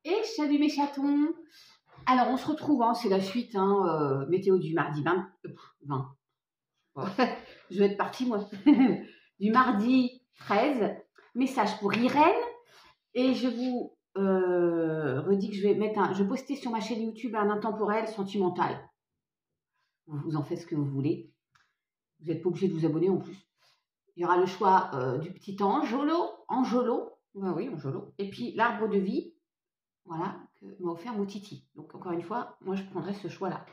Et salut mes chatons. Alors on se retrouve, hein, c'est la suite, hein, météo du mardi 20. Je vais être partie moi. Du mardi 13. Message pour Irène. Et je vous redis que je vais mettre je vais poster sur ma chaîne YouTube un intemporel sentimental. Vous en faites ce que vous voulez. Vous n'êtes pas obligé de vous abonner en plus. Il y aura le choix du petit Anjolo. Oui, Anjolo. Et puis l'arbre de vie. Voilà, que m'a offert mon Titi. Donc, encore une fois, moi, je prendrai ce choix-là.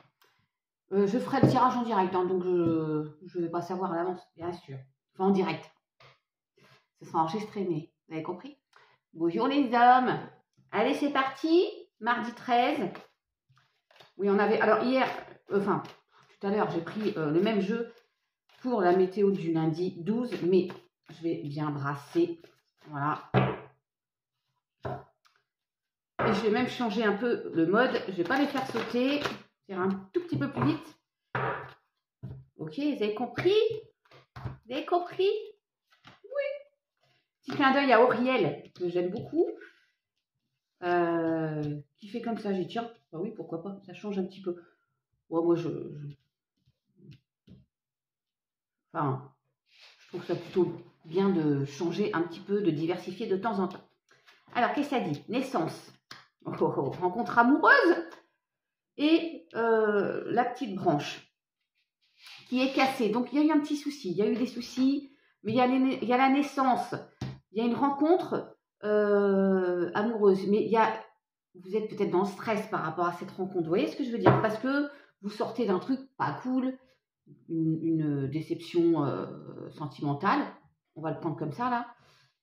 Je ferai le tirage en direct, hein, donc je ne vais pas savoir à l'avance, bien sûr. Enfin, en direct. Ce sera enregistré, mais vous avez compris? Bonjour les hommes. Allez, c'est parti. Mardi 13. Oui, on avait... Alors, hier, tout à l'heure, j'ai pris le même jeu pour la météo du lundi 12, mais je vais bien brasser. Voilà. Et je vais même changer un peu le mode. Je ne vais pas les faire sauter. Faire un tout petit peu plus vite. Ok, vous avez compris? Vous avez compris? Oui. Petit clin d'œil à Auriel, que j'aime beaucoup. Qui fait comme ça. J'ai dit, tiens, bah oui, pourquoi pas. Ça change un petit peu. Ouais, moi, je trouve ça plutôt bien de changer un petit peu, de diversifier de temps en temps. Alors, qu'est-ce que ça dit? Naissance. Rencontre amoureuse. Et la petite branche qui est cassée. Donc, il y a eu un petit souci. Il y a eu des soucis, mais il y a la naissance. Il y a une rencontre amoureuse. Mais vous êtes peut-être dans le stress par rapport à cette rencontre. Vous voyez ce que je veux dire? Parce que vous sortez d'un truc pas cool, une déception sentimentale. On va le prendre comme ça, là.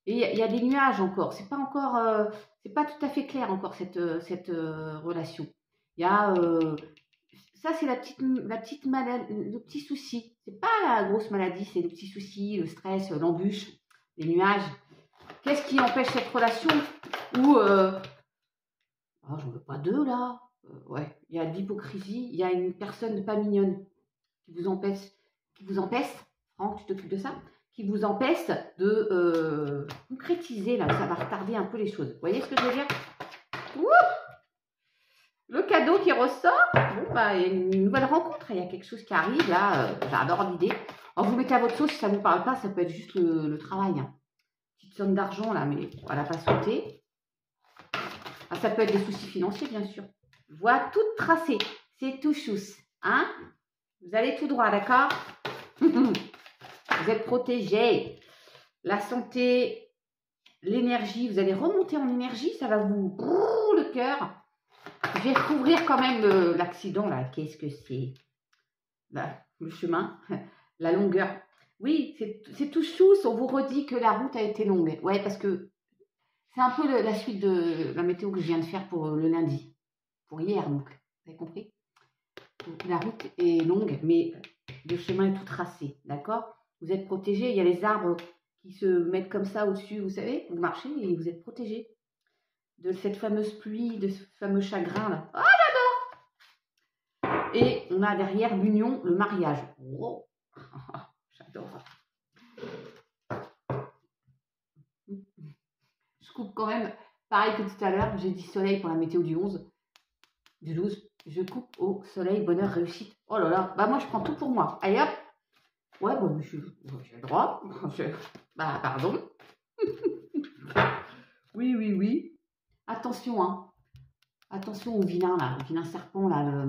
Et il y a des nuages encore. C'est pas encore... c'est pas tout à fait clair encore, cette relation. Il y a... ça, c'est la petite maladie, le petit souci. C'est pas la grosse maladie, c'est le petit souci, le stress, l'embûche, les nuages. Qu'est-ce qui empêche cette relation où... j'en veux pas deux, là. Ouais, il y a de l'hypocrisie. Il y a une personne pas mignonne qui vous empêche, Franck, tu t'occupes de ça, qui vous empêche de concrétiser, là. Ça va retarder un peu les choses. Vous voyez ce que je veux dire? Ouh, le cadeau qui ressort. Bon, bah, il y a une nouvelle rencontre. Il y a quelque chose qui arrive, là. J'adore l'idée. Alors, vous mettez à votre sauce. Si ça ne vous parle pas, ça peut être juste le travail. Hein. Petite somme d'argent, là, mais on va pas sauter. Ah, ça peut être des soucis financiers, bien sûr. Voie toute tracée. C'est tout chousse. Hein? Vous allez tout droit, d'accord? Vous êtes protégés. La santé, l'énergie, vous allez remonter en énergie, ça va vous brûler le cœur. Je vais recouvrir quand même l'accident, là. Qu'est-ce que c'est? Le chemin, la longueur. Oui, c'est tout chousse. On vous redit que la route a été longue. Ouais, parce que c'est un peu la suite de la météo que je viens de faire pour le lundi. Pour hier, donc. Vous avez compris? La route est longue, mais le chemin est tout tracé, d'accord? Vous êtes protégés. Il y a les arbres qui se mettent comme ça au-dessus, vous savez. Vous marchez et vous êtes protégés de cette fameuse pluie, de ce fameux chagrin là. Oh, j'adore! Et on a derrière l'union, le mariage. Oh, j'adore. Je coupe quand même, pareil que tout à l'heure, j'ai dit soleil pour la météo du 11, du 12. Je coupe au soleil, bonheur, réussite. Oh là là, bah moi je prends tout pour moi. Allez hop. Ouais, bon, j'ai le droit. Bah, pardon. Oui. Attention, hein. Attention au vilain, là. Le vilain serpent, là.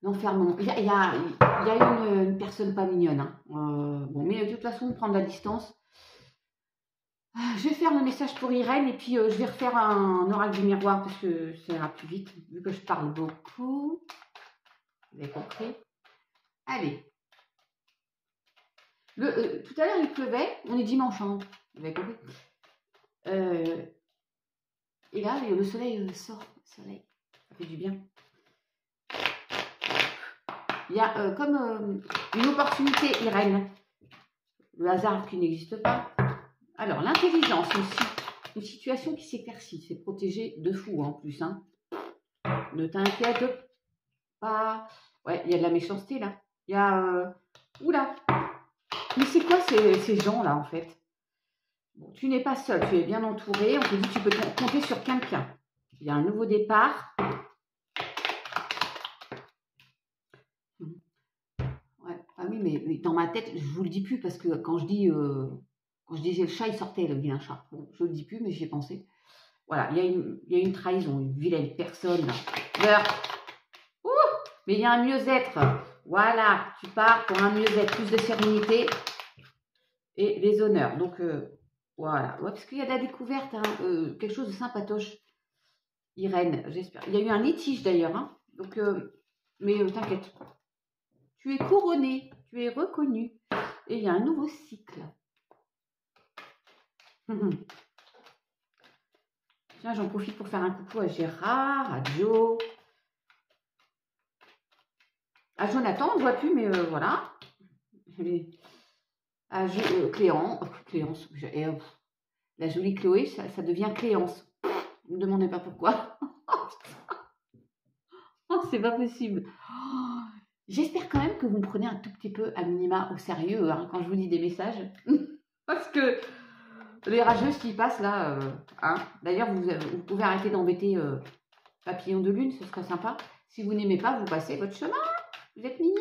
L'enfermement. Il y a une personne pas mignonne. Hein. Bon, mais de toute façon, prendre la distance. Je vais faire le message pour Irène et puis je vais refaire un oracle du miroir parce que ça ira plus vite, vu que je parle beaucoup. Vous avez compris? Allez. Tout à l'heure, il pleuvait. On est dimanche, hein. Vous avez compris? Et là, le soleil sort. Le soleil, ça fait du bien. Il y a comme une opportunité, Irène. Le hasard qui n'existe pas. Alors, l'intelligence aussi. Une situation qui s'éclaircit. C'est protégé de fou, en plus. Hein. Ne t'inquiète pas. Ouais, il y a de la méchanceté, là. Il y a... oula. Mais c'est quoi ces gens-là, en fait? Bon, tu n'es pas seul, tu es bien entouré. On te dit que tu peux compter sur quelqu'un. Il y a un nouveau départ. Ouais. Ah oui, mais dans ma tête, je vous le dis plus parce que quand je disais le chat, il sortait, le vilain chat. Bon, je le dis plus, mais j'y ai pensé. Voilà, il y a une trahison, une vilaine personne. Ouh, mais il y a un mieux-être. Voilà, tu pars pour un mieux-être, plus de sérénité et les honneurs. Donc, voilà. Ouais, parce qu'il y a de la découverte, hein, quelque chose de sympatoche. Irène, j'espère. Il y a eu un litige d'ailleurs. Hein, donc, mais t'inquiète. Tu es couronné, tu es reconnu. Et il y a un nouveau cycle. Tiens, j'en profite pour faire un coucou à Gérard, à Joe, à Jonathan, on ne voit plus, mais voilà. À Cléance, la jolie Chloé, ça devient Cléance. Ne me demandez pas pourquoi. Oh, c'est pas possible. Oh, j'espère quand même que vous me prenez un tout petit peu à minima au sérieux hein, quand je vous dis des messages. Parce que les rageux qui passent là, hein. D'ailleurs, vous pouvez arrêter d'embêter Papillon de Lune, ce serait sympa. Si vous n'aimez pas, vous passez votre chemin. Vous êtes mignon.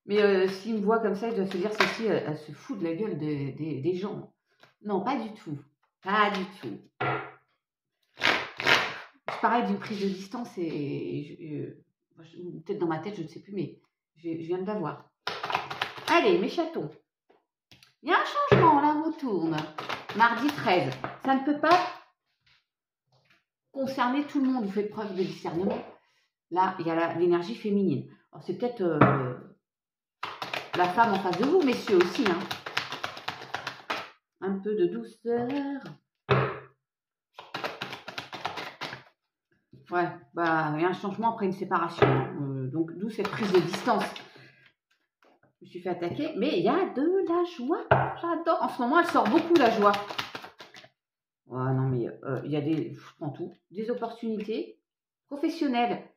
Mais s'il me voit comme ça, il doit se dire ceci, elle se fout de la gueule des gens. Non, pas du tout. Pas du tout. Je parlais d'une prise de distance et peut-être dans ma tête, je ne sais plus, mais je viens de l'avoir. Allez, mes chatons. Il y a un changement, là, on retourne. Mardi 13. Ça ne peut pas concerner tout le monde. Vous faites preuve de discernement. Là, il y a l'énergie féminine. Alors, c'est peut-être la femme en face de vous, messieurs aussi. Hein. Un peu de douceur. Ouais, bah, il y a un changement après une séparation. Donc, d'où cette prise de distance. Je me suis fait attaquer, mais il y a de la joie. J'adore. En ce moment, elle sort beaucoup, la joie. Ouais, non, mais il y a je prends tout. Des opportunités professionnelles.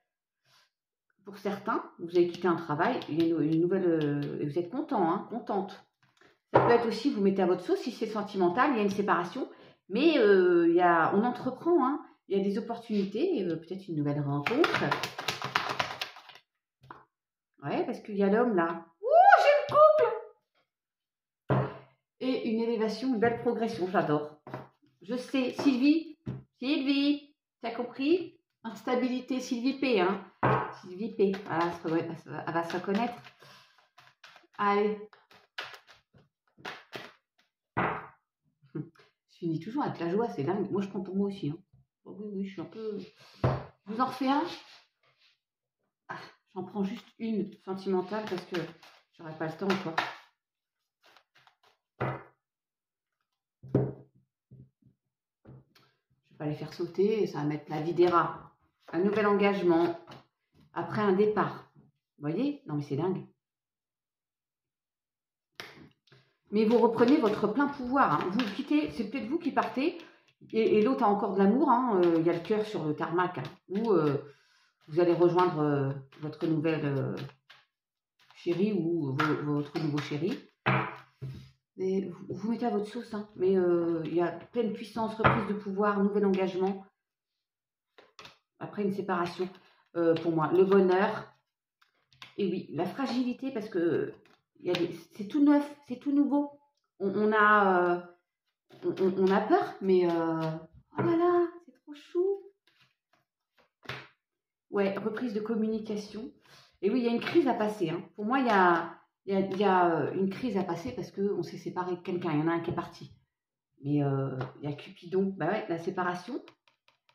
Pour certains, vous avez quitté un travail, il y a une nouvelle, et vous êtes content, hein, contente. Ça peut être aussi, vous mettez à votre sauce, si c'est sentimental, il y a une séparation, mais on entreprend, hein, il y a des opportunités, peut-être une nouvelle rencontre. Ouais, parce qu'il y a l'homme là. Ouh, j'ai le couple! Et une élévation, une belle progression, j'adore. Je sais, Sylvie, t'as compris? Instabilité, Sylvie P, hein. Sylvie P, voilà, elle va se reconnaître. Allez. Je finis toujours avec la joie, c'est dingue. Moi, je prends pour moi aussi. Hein. Oh, oui, je suis un peu... Je vous en refais un? J'en prends juste une sentimentale parce que j'aurais pas le temps, quoi. Je vais pas les faire sauter, ça va mettre la vie des rats. Un nouvel engagement après un départ. Vous voyez? Non, mais c'est dingue. Mais vous reprenez votre plein pouvoir. Hein. Vous quittez, c'est peut-être vous qui partez, et l'autre a encore de l'amour. Hein. Il y a le cœur sur le tarmac. Hein, où vous allez rejoindre votre nouvelle chérie ou votre nouveau chéri. Et vous mettez à votre sauce. Hein. Mais il y a pleine puissance, reprise de pouvoir, nouvel engagement. Après une séparation, pour moi, le bonheur. Et oui, la fragilité, parce que c'est tout neuf, c'est tout nouveau. On a peur, mais oh là là, c'est trop chou. Ouais, reprise de communication. Et oui, il y a une crise à passer. Hein. Pour moi, il y a une crise à passer parce qu'on s'est séparé de quelqu'un. Il y en a un qui est parti. Mais il y a Cupidon. Bah ouais, la séparation.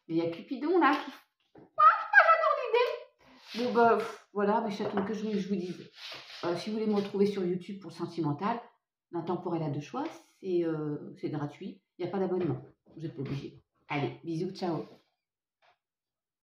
Mais il y a Cupidon là qui... Bon, bah, voilà, mes chatons, que je vous dise. Si vous voulez me retrouver sur YouTube pour le sentimental, l'intemporel à deux choix, c'est gratuit. Il n'y a pas d'abonnement. Vous n'êtes pas obligé. Allez, bisous, ciao.